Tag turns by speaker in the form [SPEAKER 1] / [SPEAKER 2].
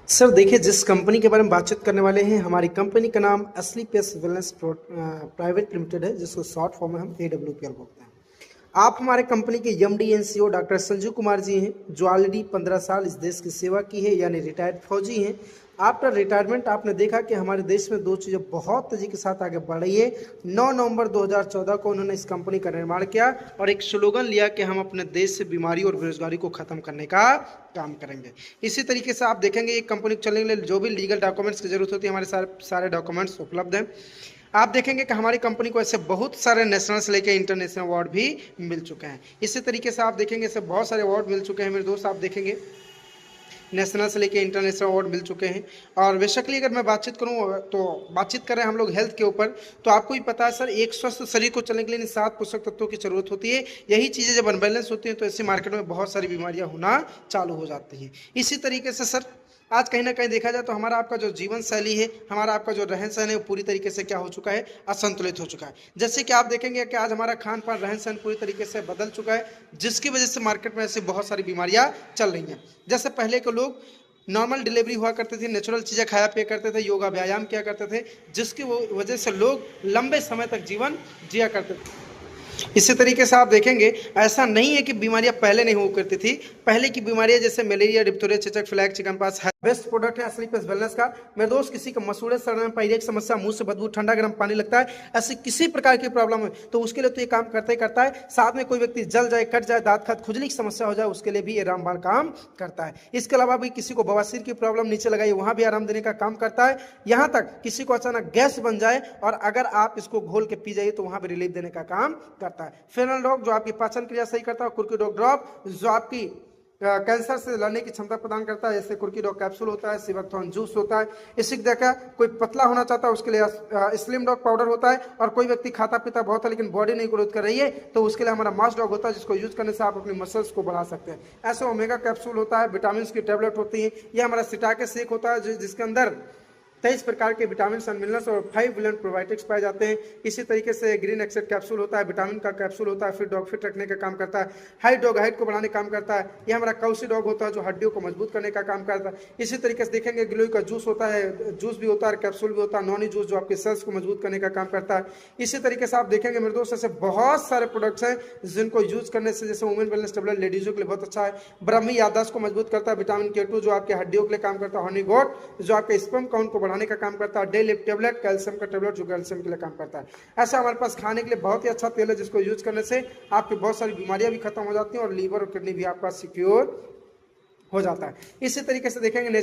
[SPEAKER 1] Sir देखिए, जिस company के बारे में बातचीत करने वाले हैं, हमारी कंपनी का नाम असली पेस वेलनेस प्राइवेट लिमिटेड है, जिसको शॉर्ट फॉर्म में हम AWPL बोलते हैं। आप हमारे कंपनी के MD and CEO doctor Sanju Kumar ji हैं, जो ऑलरेडी 15 साल इस देश की सेवा की है, यानी रिटायर्ड फौजी हैं। आफ्टर रिटायरमेंट आपने देखा कि हमारे देश में दो चीज़ें बहुत तेजी के साथ आगे बढ़ रही है। 9 नवंबर 2014 को उन्होंने इस कंपनी का निर्माण किया और एक स्लोगन लिया कि हम अपने देश से बीमारी और बेरोजगारी को खत्म करने का काम करेंगे। इसी तरीके से आप देखेंगे, एक कंपनी को चलने के लिए जो भी लीगल डॉक्यूमेंट्स की जरूरत होती है, हमारे सारे डॉक्यूमेंट्स उपलब्ध हैं। आप देखेंगे कि हमारी कंपनी को ऐसे बहुत सारे नेशनल से लेकर इंटरनेशनल अवार्ड भी मिल चुके हैं। इसी तरीके से आप देखेंगे ऐसे बहुत सारे अवार्ड मिल चुके हैं मेरे दोस्त। आप देखेंगे नेशनल से लेकर इंटरनेशनल अवार्ड मिल चुके हैं। और बेसिकली अगर मैं बातचीत करूं तो बातचीत कर रहे हैं हम लोग हेल्थ के ऊपर। तो आपको भी पता है सर, एक स्वस्थ शरीर को चलने के लिए इन 7 पोषक तत्वों की जरूरत होती है। यही चीज़ें जब अनबैलेंस होती हैं तो ऐसे मार्केट में बहुत सारी बीमारियां होना चालू हो जाती हैं। इसी तरीके से सर, आज कहीं ना कहीं देखा जाए तो हमारा आपका जो जीवन शैली है, हमारा आपका जो रहन सहन है, वो पूरी तरीके से क्या हो चुका है, असंतुलित हो चुका है। जैसे कि आप देखेंगे कि आज हमारा खान पान रहन सहन पूरी तरीके से बदल चुका है, जिसकी वजह से मार्केट में ऐसी बहुत सारी बीमारियां चल रही हैं। जैसे पहले के लोग नॉर्मल डिलीवरी हुआ करते थे, नेचुरल चीज़ें खाया पिया करते थे, योगा व्यायाम किया करते थे, जिसकी वजह से लोग लंबे समय तक जीवन जिया करते थे। इसी तरीके से आप देखेंगे, ऐसा नहीं है कि बीमारियां पहले नहीं हुआ करती थी। पहले की बीमारियां जैसे मलेरिया, डिप्थोरिया, चेचक, फ्लैग, चिकनपॉक्स है। बेस्ट प्रोडक्ट है असली पेस वेलनेस का। मेरे दोस्त, किसी का मसूड़े, सर में पायरिया की समस्या, मुंह से बदबू, ठंडा गर्म पानी लगता है, ऐसी किसी प्रकार की प्रॉब्लम है तो उसके लिए तो ये काम करता ही करता है। साथ में कोई व्यक्ति जल जाए, कट जाए, दांत खाद, खुजली की समस्या हो जाए, उसके लिए भी ये रामबाण काम करता है। इसके अलावा भी किसी को बवासीर की प्रॉब्लम नीचे लगाई, वहां भी आराम देने का काम करता है। यहाँ तक किसी को अचानक गैस बन जाए और अगर आप इसको घोल के पी जाइए तो वहां भी रिलीफ देने का काम करता है। फेनल डॉग जो आपकी पाचन क्रिया सही करता है, कुर्की डॉग ड्रॉप जो आपकी कैंसर से लड़ने की क्षमता प्रदान करता है, जैसे कुर्की डॉग कैप्सूल होता है, सिवकथॉन जूस होता है। इसी देखा, कोई पतला होना चाहता है उसके लिए स्लिम डॉग पाउडर होता है। और कोई व्यक्ति खाता पीता बहुत है लेकिन बॉडी नहीं ग्रोथ कर रही है तो उसके लिए हमारा मास डॉग होता है, जिसको यूज करने से आप अपनी मसल्स को बढ़ा सकते हैं। ऐसे ओमेगा कैप्सूल होता है, विटामिन की टेबलेट होती है। यह हमारा सिटाके शेक होता है, जिसके अंदर 23 प्रकार के विटामिन एंड मिनरल्स और 5 बिलियन प्रोबायोटिक्स पाए जाते हैं। इसी तरीके से ग्रीन एक्सेट कैप्सूल होता है, विटामिन का कैप्सूल होता है, फिर डॉग फिट रखने का काम करता है। हाइट डॉग हाइट को बढ़ाने का काम करता है। यह हमारा कौसी डॉग होता है, जो हड्डियों को मजबूत करने का काम करता है। इसी तरीके से देखेंगे, ग्लोई का जूस होता है, जूस भी होता है, कैप्सूल भी होता है, नॉनी जूस जो आपके सेल्स को मजबूत करने का काम करता है। इसी तरीके से आप देखेंगे मेरे दोस्त, ऐसे बहुत सारे प्रोडक्ट्स हैं जिनको यूज करने से, जैसे वुमेन वेलनेस टेबलेट लेडीजों के लिए बहुत अच्छा है। ब्रह्मी याददाश्त को मजबूत करता है, विटामिन K2 जो आपके हड्डियों के लिए काम करता है, हनी गोट जो आपके स्पर्म काउंट को बढ़ाने का काम करता है, डे लिफ्ट टेबलेट, कैल्शियम का टेबलेट जो कैल्शियम के लिए काम करता है। ऐसा हमारे पास खाने के लिए बहुत ही अच्छा तेल है, जिसको यूज करने से आपकी बहुत सारी बीमारियां भी खत्म हो जाती हैं और लीवर और किडनी भी आपका सिक्योर हो जाता है। इसी तरीके से देखेंगे